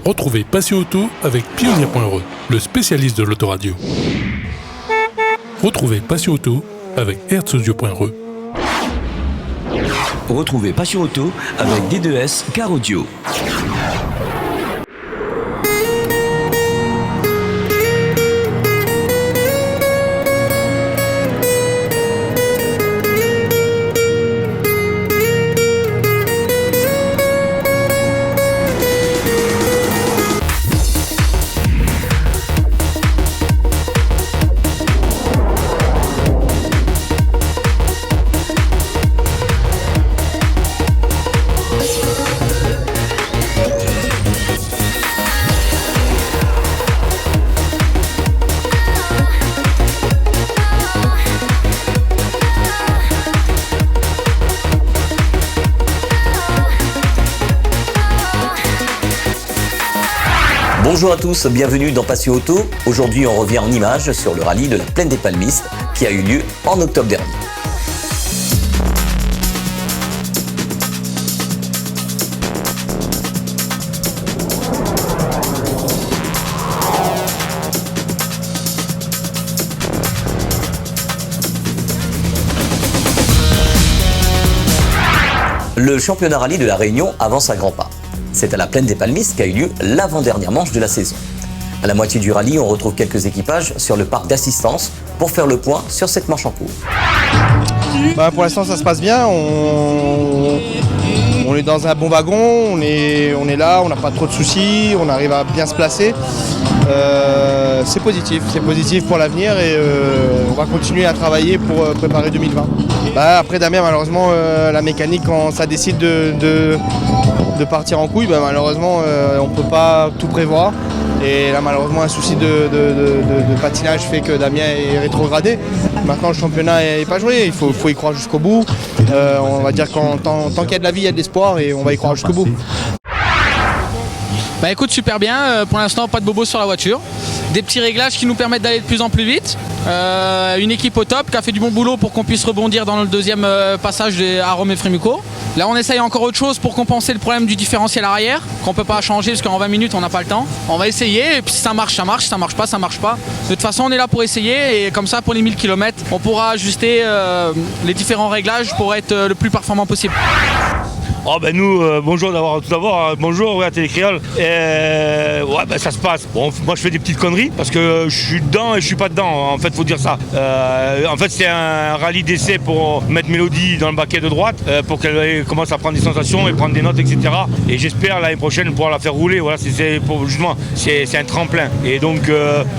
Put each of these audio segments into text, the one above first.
Retrouvez Passion Auto avec Pionnier.re, le spécialiste de l'autoradio. Retrouvez Passion Auto avec Herzaudio.re. Retrouvez Passion Auto avec D2S Car Audio. Bonjour à tous, bienvenue dans Passion Auto. Aujourd'hui, on revient en images sur le rallye de la Plaine des Palmistes qui a eu lieu en octobre dernier. Le championnat rallye de la Réunion avance à grands pas. C'est à la Plaine des Palmistes qu'a eu lieu l'avant-dernière manche de la saison. À la moitié du rallye, on retrouve quelques équipages sur le parc d'assistance pour faire le point sur cette manche en cours. Pour l'instant, ça se passe bien. On est dans un bon wagon, on est là, on n'a pas trop de soucis, on arrive à bien se placer. C'est positif pour l'avenir et on va continuer à travailler pour préparer 2020. Après Damien, malheureusement, la mécanique, quand ça décide de partir en couille, malheureusement, on ne peut pas tout prévoir. Et là, malheureusement, un souci de patinage fait que Damien est rétrogradé. Maintenant, le championnat n'est pas joué, il faut y croire jusqu'au bout. On va dire que tant qu'il y a de la vie, il y a de l'espoir et on va y croire jusqu'au bout. Écoute, super bien, pour l'instant pas de bobos sur la voiture, des petits réglages qui nous permettent d'aller de plus en plus vite, une équipe au top qui a fait du bon boulot pour qu'on puisse rebondir dans le deuxième passage à Rome et Frémuco. Là on essaye encore autre chose pour compenser le problème du différentiel arrière, qu'on peut pas changer parce qu'en 20 minutes on n'a pas le temps. On va essayer et puis si ça marche, ça marche, si ça marche pas, ça marche pas. De toute façon on est là pour essayer et comme ça pour les 1000 km on pourra ajuster les différents réglages pour être le plus performant possible. Bonjour tout d'abord, bonjour à Télécréole. Ça se passe. Bon, moi je fais des petites conneries parce que je suis dedans et je suis pas dedans. En fait, faut dire ça. C'est un rallye d'essai pour mettre Mélodie dans le baquet de droite pour qu'elle commence à prendre des sensations et prendre des notes, etc. Et j'espère l'année prochaine pouvoir la faire rouler. Voilà, c'est un tremplin. Et donc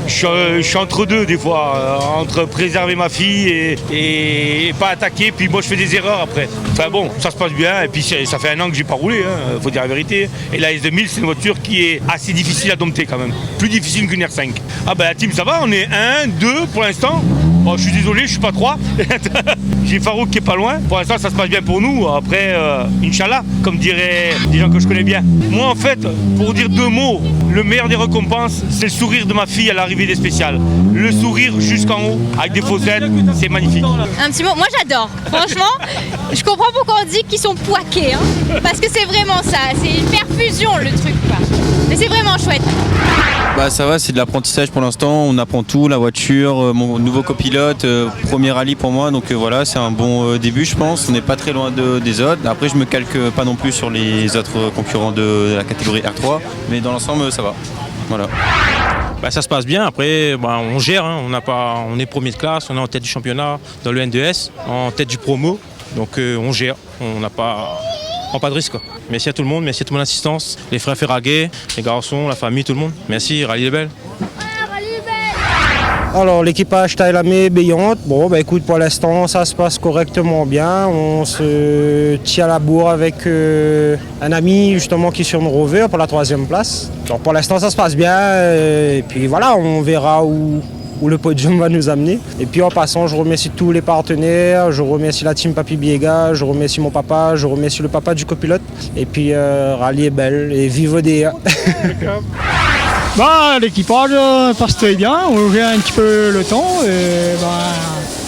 je suis entre deux des fois, entre préserver ma fille et pas attaquer. Puis moi je fais des erreurs après. Enfin bon, ça se passe bien et puis ça fait un an que j'ai pas roulé, faut dire la vérité. Et la S2000, c'est une voiture qui est assez difficile à dompter quand même. Plus difficile qu'une R5. La team, ça va, on est 1, 2 pour l'instant. Bon, je suis désolé, je suis pas 3. J'ai Farouk qui est pas loin. Pour l'instant, ça se passe bien pour nous. Après, Inch'Allah, comme diraient des gens que je connais bien. Moi, en fait, pour dire 2 mots, le meilleur des récompenses, c'est le sourire de ma fille à l'arrivée des spéciales. Le sourire jusqu'en haut, avec des faussettes, c'est magnifique. Un petit mot, moi j'adore. Franchement, je comprends pourquoi on dit qu'ils sont poiqués. Parce que c'est vraiment ça, c'est une perfusion le truc, quoi. Mais c'est vraiment chouette. Ça va, c'est de l'apprentissage pour l'instant, on apprend tout, la voiture, mon nouveau copilote, premier rallye pour moi, donc voilà, c'est un bon début je pense, on n'est pas très loin des autres. Après je me calque pas non plus sur les autres concurrents de la catégorie R3, mais dans l'ensemble ça va. Voilà. Ça se passe bien, après on gère, on est premier de classe, on est en tête du championnat dans le N2S, en tête du promo, donc on gère, on n'a pas... prend pas de risque. Merci à tout le monde, merci à toute mon assistance, les frères Ferraguet, les garçons, la famille, tout le monde. Merci, rallye les belles. Alors l'équipage Tailamé Béante, écoute, pour l'instant ça se passe correctement bien. On se tient à la bourre avec un ami justement qui est sur une rover pour la 3e place. Donc pour l'instant ça se passe bien et puis voilà, on verra où le podium va nous amener. Et puis en passant, je remercie tous les partenaires, je remercie la team Papy Biega, je remercie mon papa, je remercie le papa du copilote. Et puis rallye est belle et vive ODA. L'équipage passe très bien, on gère un petit peu le temps et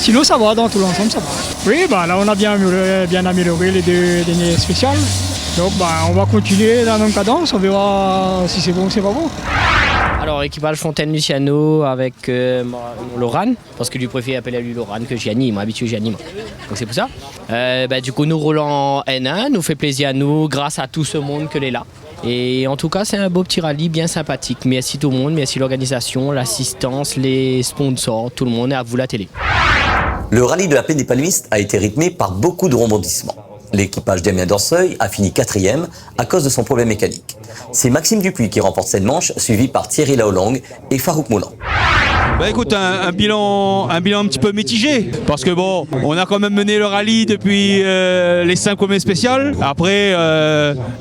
sinon ça va, dans tout l'ensemble ça va. Oui, là on a bien amélioré les 2 derniers spéciales. Donc on va continuer dans la même cadence, on verra si c'est bon ou c'est pas bon. Alors équipage Fontaine-Luciano avec Lorane, parce que lui préfère appeler à lui Lorane que Gianni, il m'a habitué Gianni. Donc c'est pour ça. Du coup nous roulons en N1, nous fait plaisir à nous grâce à tout ce monde que l'est là. Et en tout cas c'est un beau petit rallye bien sympathique. Merci tout le monde, merci l'organisation, l'assistance, les sponsors, tout le monde et à vous la télé. Le rallye de la Plaine des Palmistes a été rythmé par beaucoup de rebondissements. L'équipage d'Amiens d'Orseuil a fini 4e à cause de son problème mécanique. C'est Maxime Dupuis qui remporte cette manche, suivi par Thierry Laolong et Farouk Moulin. Écoute, un bilan un petit peu mitigé, parce que bon, on a quand même mené le rallye depuis les 5 premiers spéciales. Après,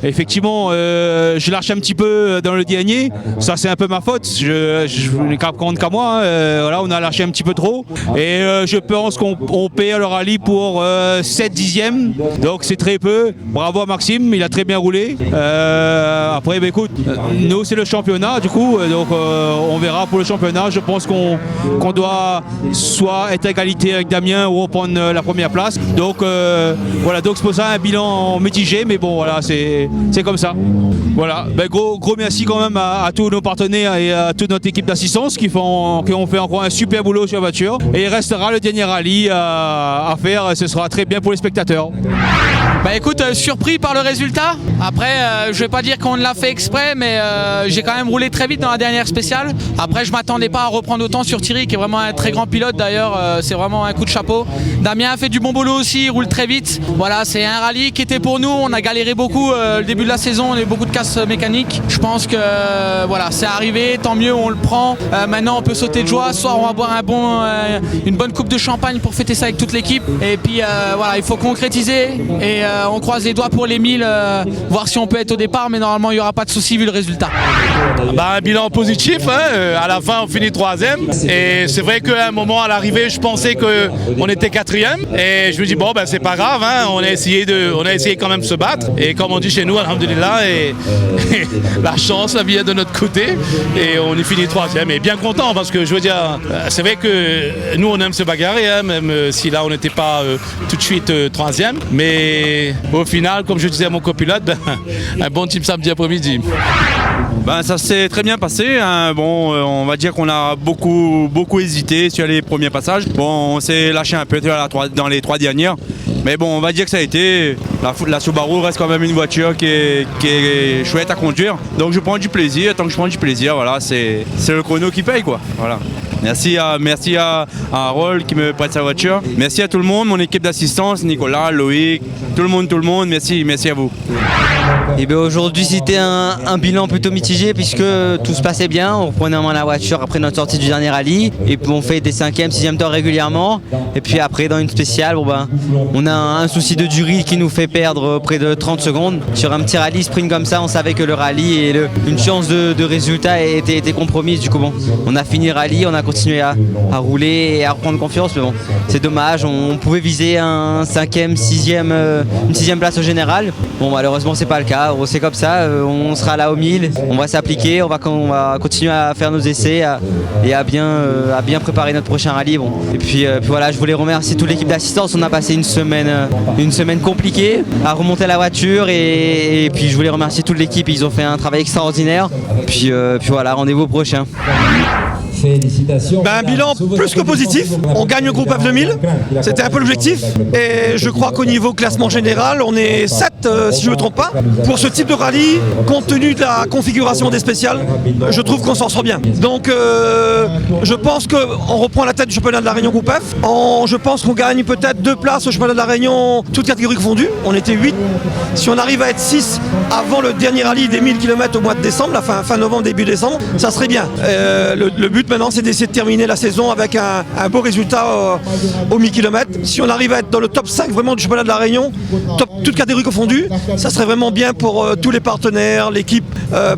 effectivement, je lâche un petit peu dans le dernier. Ça, c'est un peu ma faute. Je n'ai qu'à prendre qu'à moi. Voilà, on a lâché un petit peu trop. Et je pense qu'on paye le rallye pour 7 dixièmes. Donc c'est très peu. Bravo à Maxime, il a très bien roulé. Après, écoute, nous c'est le championnat, du coup, donc on verra pour le championnat. Je pense qu'on doit soit être à égalité avec Damien ou reprendre la première place. Donc voilà, donc c'est pour ça un bilan mitigé, mais bon voilà, c'est comme ça. Voilà, gros merci quand même à tous nos partenaires et à toute notre équipe d'assistance qui ont fait encore un super boulot sur la voiture. Et il restera le dernier rallye à faire, ce sera très bien pour les spectateurs. Écoute, surpris par le résultat. Après, je vais pas dire qu'on l'a fait exprès, mais j'ai quand même roulé très vite dans la dernière spéciale. Après, je m'attendais pas à reprendre autant sur Thierry, qui est vraiment un très grand pilote d'ailleurs. C'est vraiment un coup de chapeau. Damien a fait du bon boulot aussi, il roule très vite. Voilà, c'est un rallye qui était pour nous. On a galéré beaucoup le début de la saison, on a eu beaucoup de casses mécaniques. Je pense que voilà, c'est arrivé, tant mieux, on le prend. Maintenant, on peut sauter de joie. Ce soir, on va boire une bonne coupe de champagne pour fêter ça avec toute l'équipe. Et puis voilà, il faut concrétiser et on croise les doigts pour les 1000, voir si on peut être au départ, mais normalement il n'y aura pas de souci vu le résultat. Un bilan positif, hein. À la fin on finit 3e et c'est vrai qu'à un moment à l'arrivée je pensais qu'on était 4e et je me dis bon c'est pas grave, hein. On a essayé quand même de se battre et comme on dit chez nous, alhamdoulilah, et la chance la vient de notre côté et on est fini 3e et bien content parce que je veux dire, c'est vrai que nous on aime se bagarrer, hein, même si là on n'était pas tout de suite 3e, mais au final, comme je disais à mon copilote, un bon team samedi après-midi. Ça s'est très bien passé, hein. Bon, on va dire qu'on a beaucoup hésité sur les premiers passages. Bon, on s'est lâché un peu dans les 3 dernières. Mais bon, on va dire que ça a été. La Subaru reste quand même une voiture qui est chouette à conduire. Donc je prends du plaisir. Tant que je prends du plaisir, voilà, c'est le chrono qui paye, quoi. Voilà. Merci à Harold qui me prête sa voiture. Merci à tout le monde, mon équipe d'assistance, Nicolas, Loïc, tout le monde. Merci à vous. Et aujourd'hui c'était un bilan plutôt mitigé puisque tout se passait bien, on reprenait en main la voiture après notre sortie du dernier rallye et puis on fait des 5e, 6e tours régulièrement et puis après dans une spéciale on a un souci de durée qui nous fait perdre près de 30 secondes. Sur un petit rallye sprint comme ça on savait que le rallye et une chance de résultat était compromise, du coup on a fini le rallye, on a continué à rouler et à reprendre confiance, mais bon c'est dommage, on pouvait viser un 5e, une 6e place au général. Bon malheureusement c'est pas le cas, c'est comme ça, on sera là au 1000, on va s'appliquer, on va continuer à faire nos essais et à bien préparer notre prochain rallye. Bon. Et puis voilà, je voulais remercier toute l'équipe d'assistance, on a passé une semaine compliquée à remonter la voiture et puis je voulais remercier toute l'équipe, ils ont fait un travail extraordinaire. Puis voilà, rendez-vous au prochain. Félicitations. Un bilan plus que positif, on gagne le groupe F2000, c'était un peu l'objectif et je crois qu'au niveau classement général on est 7 si je ne me trompe pas. Pour ce type de rallye, compte tenu de la configuration des spéciales, je trouve qu'on s'en sort bien. Donc je pense qu'on reprend la tête du championnat de la Réunion groupe F, je pense qu'on gagne peut-être 2 places au championnat de la Réunion, toutes catégories confondues, on était 8. Si on arrive à être 6 avant le dernier rallye des 1000 km au mois de décembre, la fin novembre, début décembre, ça serait bien. Le but maintenant c'est d'essayer de terminer la saison avec un beau résultat au 1000 km. Si on arrive à être dans le top 5 vraiment du championnat de la Réunion, toutes catégories confondues, ça serait vraiment bien pour tous les partenaires, l'équipe,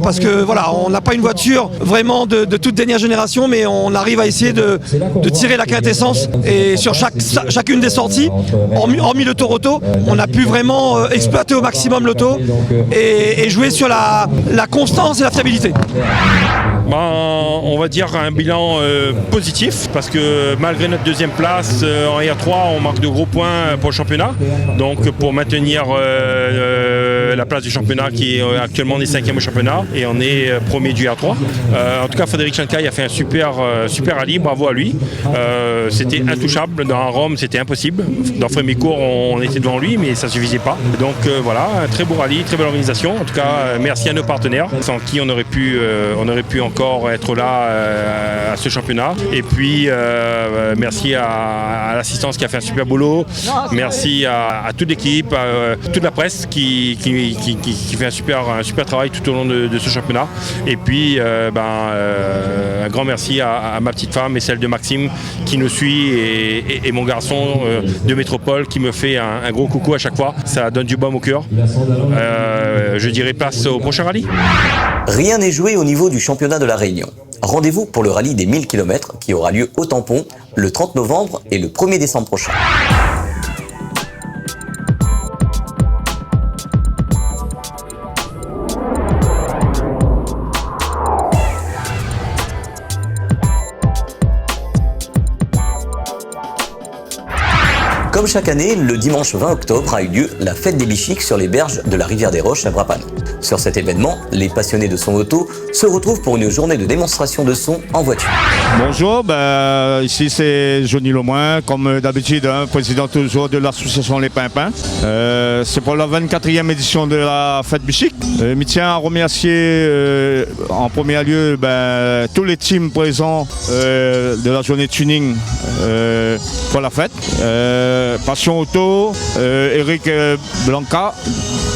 parce que voilà, on n'a pas une voiture vraiment de toute dernière génération, mais on arrive à essayer de tirer la quintessence et sur chacune des sorties, hormis le tour auto, on a pu vraiment exploiter au maximum l'auto et jouer sur la constance et la fiabilité. On va dire un bilan positif parce que malgré notre 2e place en R3 on marque de gros points pour le championnat, donc pour maintenir la place du championnat qui est actuellement on est 5e au championnat et on est premier du A3. En tout cas, Frédéric Chancaille a fait un super rallye, bravo à lui. C'était intouchable, dans Rome c'était impossible. Dans Frémicourt on était devant lui mais ça ne suffisait pas. Donc voilà, un très beau rallye, très belle organisation. En tout cas, merci à nos partenaires sans qui on aurait pu encore être là à ce championnat. Et puis merci à l'assistance qui a fait un super boulot. Merci à toute l'équipe, à toute la presse qui fait un super travail tout au long de ce championnat. Et puis un grand merci à ma petite femme et celle de Maxime qui nous suit et mon garçon de métropole qui me fait un gros coucou à chaque fois. Ça donne du baume au cœur. Je dirais place au prochain rallye. Rien n'est joué au niveau du championnat de la Réunion. Rendez-vous pour le rallye des 1000 km qui aura lieu au Tampon le 30 novembre et le 1er décembre prochain. Comme chaque année, le dimanche 20 octobre a eu lieu la fête des bichiques sur les berges de la rivière des Roches à Brapano. Sur cet événement, les passionnés de son auto se retrouvent pour une journée de démonstration de son en voiture. Bonjour, ici c'est Johnny Lemoin, comme d'habitude, président toujours de l'association Les Pimpins. C'est pour la 24e édition de la fête bichique. Je tiens à remercier en premier lieu tous les teams présents de la journée tuning pour la fête. Passion Auto, Eric Blanca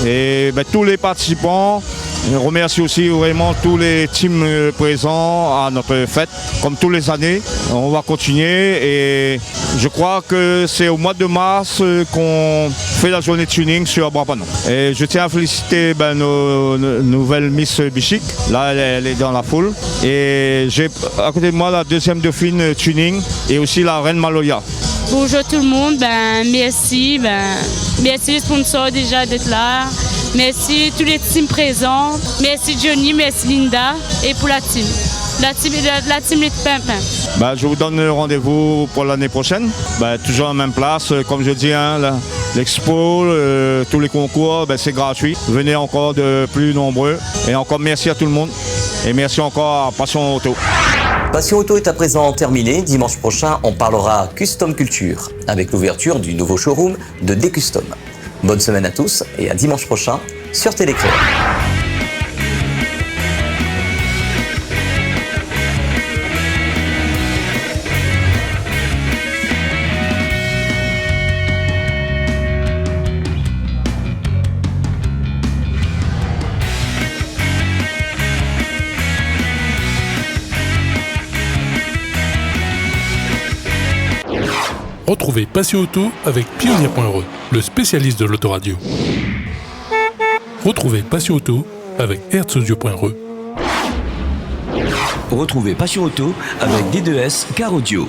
et tous les participants. Je remercie aussi vraiment tous les teams présents à notre fête, comme tous les années. On va continuer et je crois que c'est au mois de mars qu'on fait la journée tuning sur Brapano. Et je tiens à féliciter nos nouvelles Miss Bichique. Là, elle est dans la foule. Et j'ai à côté de moi la deuxième dauphine tuning et aussi la reine Maloya. Bonjour tout le monde, merci. Merci les sponsors déjà d'être là. Merci tous les teams présents. Merci Johnny, merci Linda et pour la team. La team Les Pimpins. Je vous donne rendez-vous pour l'année prochaine. Toujours à la même place, comme je dis, l'expo, tous les concours, c'est gratuit. Venez encore de plus nombreux. Et encore merci à tout le monde. Et merci encore à Passion Auto. Passion Auto est à présent terminée. Dimanche prochain, on parlera Custom Culture avec l'ouverture du nouveau showroom de Decustom. Bonne semaine à tous et à dimanche prochain sur Télécréole. Retrouvez Passion Auto avec Pionnier.re, le spécialiste de l'autoradio. Retrouvez Passion Auto avec Herzaudio.re. Retrouvez Passion Auto avec D2S Car Audio.